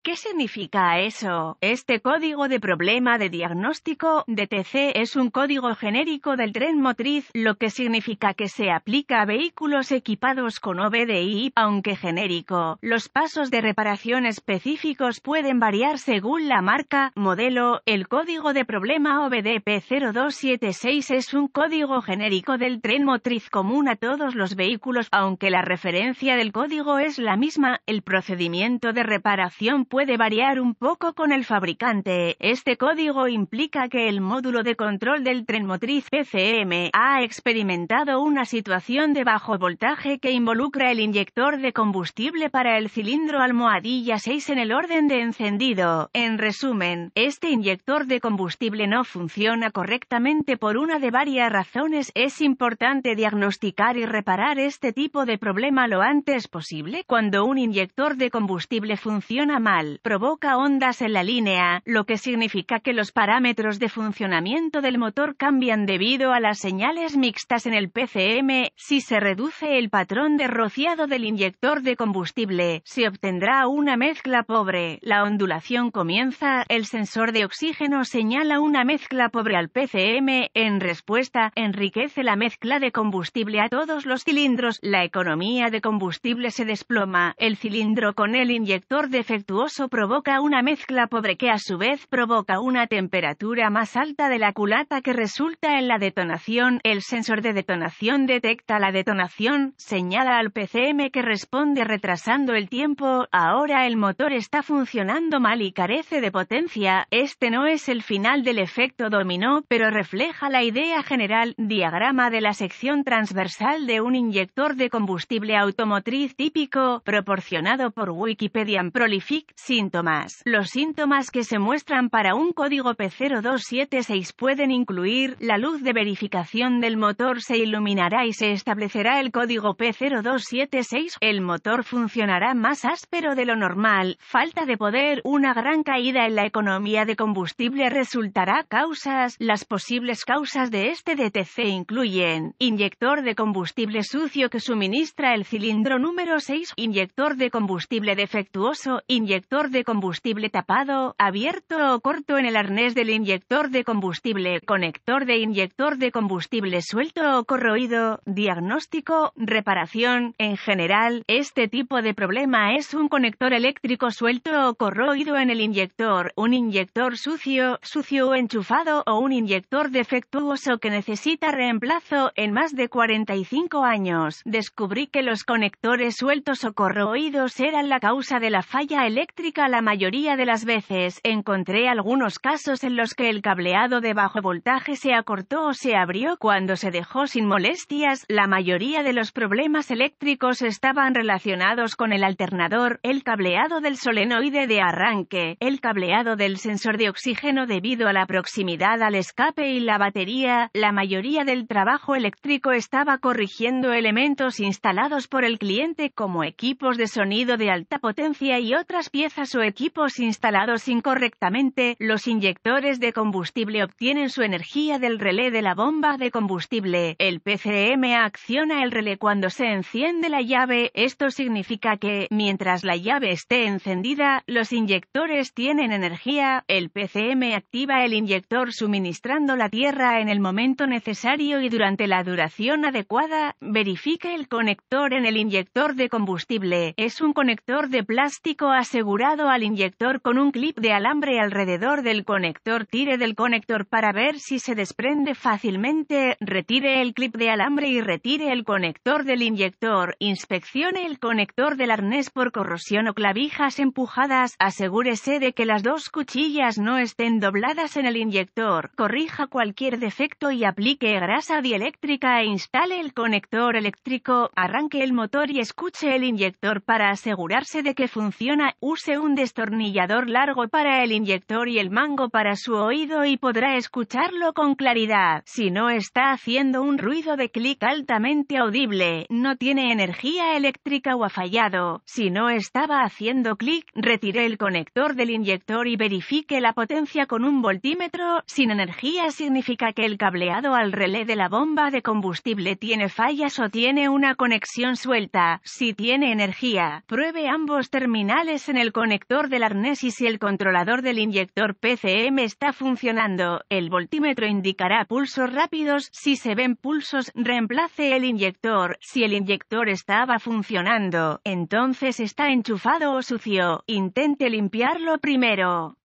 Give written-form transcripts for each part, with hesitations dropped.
¿Qué significa eso? Este código de problema de diagnóstico, DTC, es un código genérico del tren motriz, lo que significa que se aplica a vehículos equipados con OBDI, aunque genérico. Los pasos de reparación específicos pueden variar según la marca, modelo. El código de problema OBDP0276 es un código genérico del tren motriz común a todos los vehículos, aunque la referencia del código es la misma. El procedimiento de reparación puede variar un poco con el fabricante. Este código implica que el módulo de control del tren motriz PCM ha experimentado una situación de bajo voltaje que involucra el inyector de combustible para el cilindro almohadilla 6 en el orden de encendido. En resumen, este inyector de combustible no funciona correctamente por una de varias razones. Es importante diagnosticar y reparar este tipo de problema lo antes posible. Cuando un inyector de combustible funciona mal, provoca ondas en la línea, lo que significa que los parámetros de funcionamiento del motor cambian debido a las señales mixtas en el PCM. Si se reduce el patrón de rociado del inyector de combustible, se obtendrá una mezcla pobre. La ondulación comienza, el sensor de oxígeno señala una mezcla pobre al PCM, en respuesta, enriquece la mezcla de combustible a todos los cilindros, la economía de combustible se desploma, el cilindro con el inyector defectuoso provoca una mezcla pobre que a su vez provoca una temperatura más alta de la culata que resulta en la detonación. El sensor de detonación detecta la detonación, señala al PCM que responde retrasando el tiempo. Ahora el motor está funcionando mal y carece de potencia. Este no es el final del efecto dominó, pero refleja la idea general. Diagrama de la sección transversal de un inyector de combustible automotriz típico, proporcionado por Wikipedia. Prolific. Síntomas. Los síntomas que se muestran para un código P0276 pueden incluir: la luz de verificación del motor se iluminará y se establecerá el código P0276, el motor funcionará más áspero de lo normal, falta de poder, una gran caída en la economía de combustible resultará. Causas. Las posibles causas de este DTC incluyen: inyector de combustible sucio que suministra el cilindro número 6, inyector de combustible defectuoso, inyector de combustible tapado, abierto o corto en el arnés del inyector de combustible, conector de inyector de combustible suelto o corroído. Diagnóstico, reparación. En general, este tipo de problema es un conector eléctrico suelto o corroído en el inyector, un inyector sucio o enchufado, o un inyector defectuoso que necesita reemplazo. En más de 45 años, descubrí que los conectores sueltos o corroídos eran la causa de la falla eléctrica la mayoría de las veces. Encontré algunos casos en los que el cableado de bajo voltaje se acortó o se abrió cuando se dejó sin molestias. La mayoría de los problemas eléctricos estaban relacionados con el alternador, el cableado del solenoide de arranque, el cableado del sensor de oxígeno debido a la proximidad al escape y la batería. La mayoría del trabajo eléctrico estaba corrigiendo elementos instalados por el cliente como equipos de sonido de alta potencia y otras piezas o equipos instalados incorrectamente. Los inyectores de combustible obtienen su energía del relé de la bomba de combustible. El PCM acciona el relé cuando se enciende la llave. Esto significa que, mientras la llave esté encendida, los inyectores tienen energía. El PCM activa el inyector suministrando la tierra en el momento necesario y durante la duración adecuada. Verifique el conector en el inyector de combustible. Es un conector de plástico asegurado al inyector con un clip de alambre alrededor del conector. Tire del conector para ver si se desprende fácilmente. Retire el clip de alambre y retire el conector del inyector. Inspeccione el conector del arnés por corrosión o clavijas empujadas. Asegúrese de que las dos cuchillas no estén dobladas en el inyector. Corrija cualquier defecto y aplique grasa dieléctrica e instale el conector eléctrico. Arranque el motor y escuche el inyector para asegurarse de que funciona. Use un destornillador largo para el inyector y el mango para su oído y podrá escucharlo con claridad. Si no está haciendo un ruido de clic altamente audible, no tiene energía eléctrica o ha fallado. Si no estaba haciendo clic, retire el conector del inyector y verifique la potencia con un voltímetro. Sin energía significa que el cableado al relé de la bomba de combustible tiene fallas o tiene una conexión suelta. Si tiene energía, pruebe ambos terminales en el conector del arnés y si el controlador del inyector PCM está funcionando. El voltímetro indicará pulsos rápidos. Si se ven pulsos, reemplace el inyector. Si el inyector estaba funcionando, entonces está enchufado o sucio. Intente limpiarlo primero.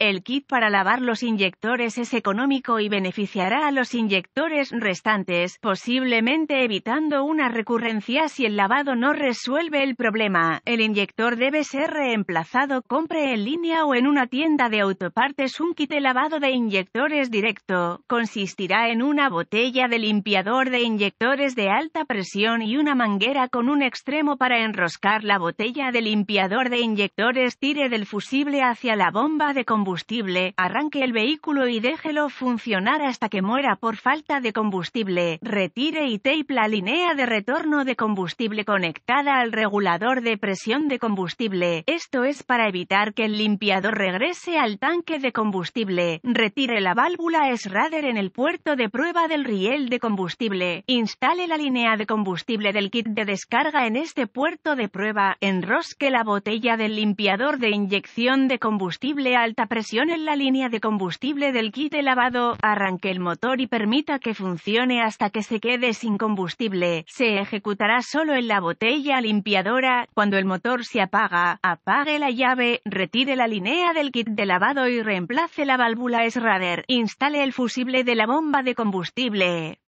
El kit para lavar los inyectores es económico y beneficiará a los inyectores restantes, posiblemente evitando una recurrencia si el lavado no resuelve el problema. El inyector debe ser reemplazado. Compre en línea o en una tienda de autopartes un kit de lavado de inyectores directo. Consistirá en una botella de limpiador de inyectores de alta presión y una manguera con un extremo para enroscar la botella de limpiador de inyectores. Tire del fusible hacia la bomba de combustible, arranque el vehículo y déjelo funcionar hasta que muera por falta de combustible. Retire y tape la línea de retorno de combustible conectada al regulador de presión de combustible. Esto es para evitar que el limpiador regrese al tanque de combustible. Retire la válvula Schrader en el puerto de prueba del riel de combustible. Instale la línea de combustible del kit de descarga en este puerto de prueba. Enrosque la botella del limpiador de inyección de combustible a alta presión en la línea de combustible del kit de lavado. Arranque el motor y permita que funcione hasta que se quede sin combustible. Se ejecutará solo en la botella limpiadora. Cuando el motor se apaga, apague la llave, retire la línea del kit de lavado y reemplace la válvula Schrader. Instale el fusible de la bomba de combustible.